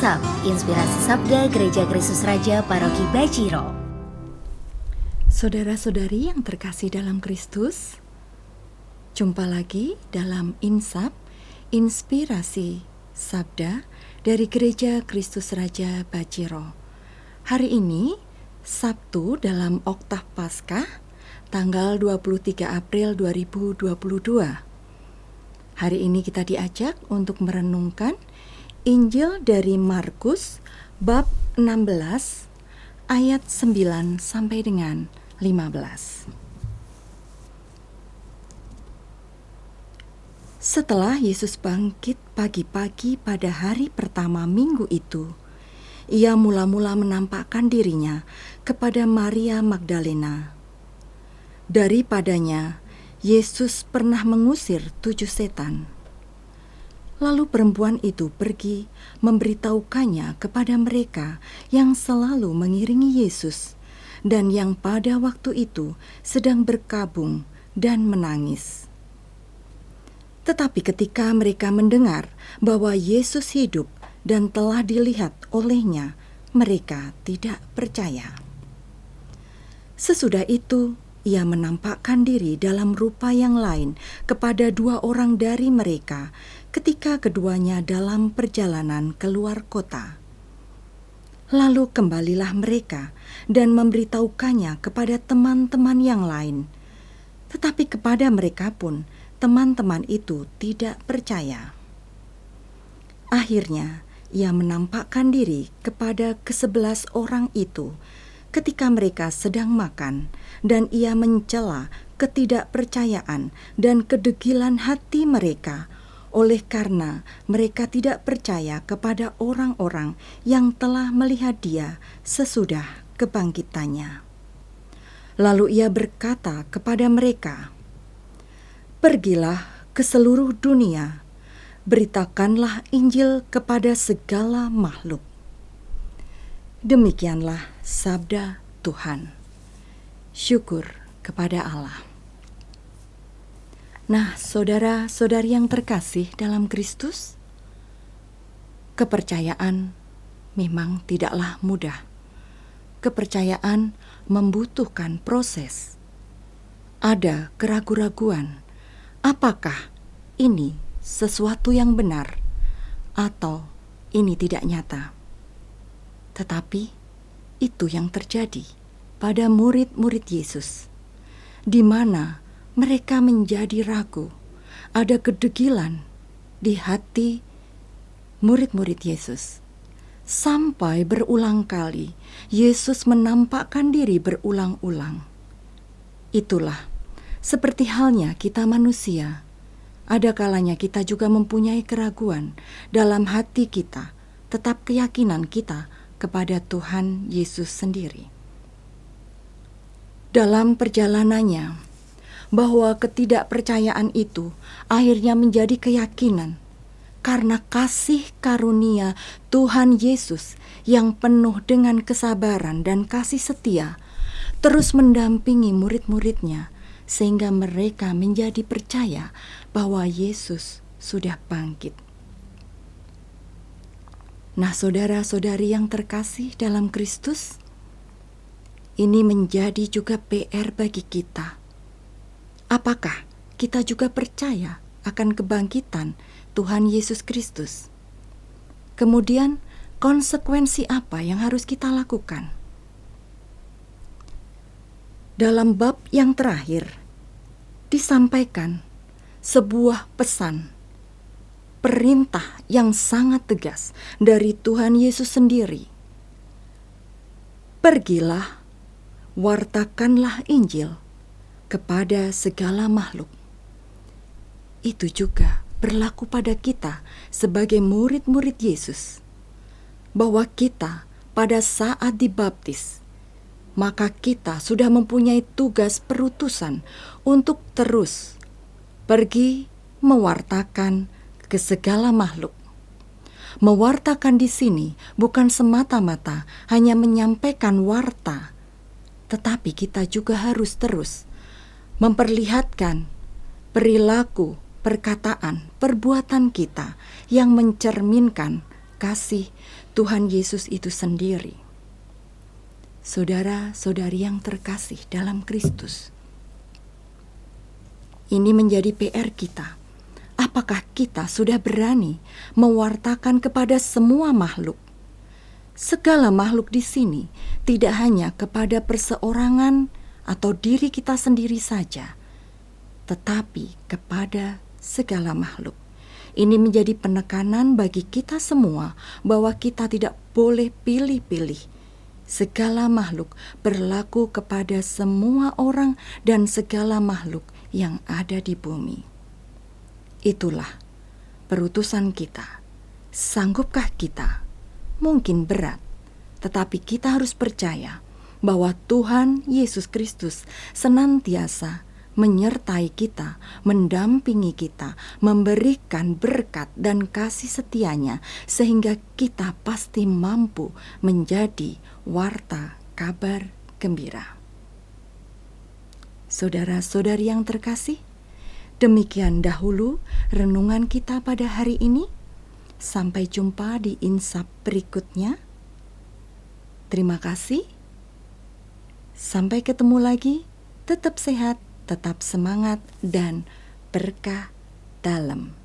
Insap, Inspirasi Sabda Gereja Kristus Raja Paroki Baciro. Saudara-saudari yang terkasih dalam Kristus, jumpa lagi dalam Insap, Inspirasi Sabda dari Gereja Kristus Raja Baciro. Hari ini, Sabtu dalam Oktav Paskah, tanggal 23 April 2022. Hari ini kita diajak untuk merenungkan Injil dari Markus bab 16 ayat 9 sampai dengan 15. Setelah Yesus bangkit pagi-pagi pada hari pertama minggu itu, ia mula-mula menampakkan dirinya kepada Maria Magdalena. Daripadanya, Yesus pernah mengusir 7 setan. Lalu perempuan itu pergi memberitahukannya kepada mereka yang selalu mengiringi Yesus dan yang pada waktu itu sedang berkabung dan menangis. Tetapi ketika mereka mendengar bahwa Yesus hidup dan telah dilihat olehnya, mereka tidak percaya. Sesudah itu, ia menampakkan diri dalam rupa yang lain kepada 2 orang dari mereka ketika keduanya dalam perjalanan keluar kota. Lalu kembalilah mereka dan memberitahukannya kepada teman-teman yang lain. Tetapi kepada mereka pun teman-teman itu tidak percaya. Akhirnya ia menampakkan diri kepada ke-11 orang itu ketika mereka sedang makan, dan ia mencela ketidakpercayaan dan kedegilan hati mereka oleh karena mereka tidak percaya kepada orang-orang yang telah melihat dia sesudah kebangkitannya. Lalu ia berkata kepada mereka, "Pergilah ke seluruh dunia, beritakanlah Injil kepada segala makhluk." Demikianlah sabda Tuhan. Syukur kepada Allah. Nah, saudara-saudari yang terkasih dalam Kristus, kepercayaan memang tidaklah mudah. Kepercayaan membutuhkan proses. Ada keraguan-raguan, apakah ini sesuatu yang benar atau ini tidak nyata. Tetapi itu yang terjadi pada murid-murid Yesus, di mana mereka menjadi ragu, ada kedegilan di hati murid-murid Yesus. Sampai berulang kali Yesus menampakkan diri berulang-ulang. Itulah seperti halnya kita manusia. Ada kalanya kita juga mempunyai keraguan dalam hati kita, tetap keyakinan kita kepada Tuhan Yesus sendiri. Dalam perjalanannya, bahwa ketidakpercayaan itu akhirnya menjadi keyakinan karena kasih karunia Tuhan Yesus yang penuh dengan kesabaran dan kasih setia terus mendampingi murid-muridnya sehingga mereka menjadi percaya bahwa Yesus sudah bangkit. Nah, saudara-saudari yang terkasih dalam Kristus, ini menjadi juga PR bagi kita. Apakah kita juga percaya akan kebangkitan Tuhan Yesus Kristus? Kemudian, konsekuensi apa yang harus kita lakukan? Dalam bab yang terakhir, disampaikan sebuah pesan, perintah yang sangat tegas dari Tuhan Yesus sendiri. Pergilah, wartakanlah Injil kepada segala makhluk. Itu juga berlaku pada kita sebagai murid-murid Yesus, bahwa kita pada saat dibaptis, maka kita sudah mempunyai tugas perutusan untuk terus pergi mewartakan ke segala makhluk. Mewartakan di sini bukan semata-mata hanya menyampaikan warta, tetapi kita juga harus terus memperlihatkan perilaku, perkataan, perbuatan kita yang mencerminkan kasih Tuhan Yesus itu sendiri. Saudara-saudari yang terkasih dalam Kristus, ini menjadi PR kita. Apakah kita sudah berani mewartakan kepada semua makhluk? Segala makhluk di sini tidak hanya kepada perseorangan atau diri kita sendiri saja, tetapi kepada segala makhluk. Ini menjadi penekanan bagi kita semua bahwa kita tidak boleh pilih-pilih. Segala makhluk berlaku kepada semua orang dan segala makhluk yang ada di bumi. Itulah perutusan kita. Sanggupkah kita? Mungkin berat, tetapi kita harus percaya bahwa Tuhan Yesus Kristus senantiasa menyertai kita, mendampingi kita, memberikan berkat dan kasih setianya, sehingga kita pasti mampu menjadi warta kabar gembira. Saudara-saudari yang terkasih, demikian dahulu renungan kita pada hari ini. Sampai jumpa di insap berikutnya. Terima kasih. Sampai ketemu lagi. Tetap sehat, tetap semangat, dan berkah dalam.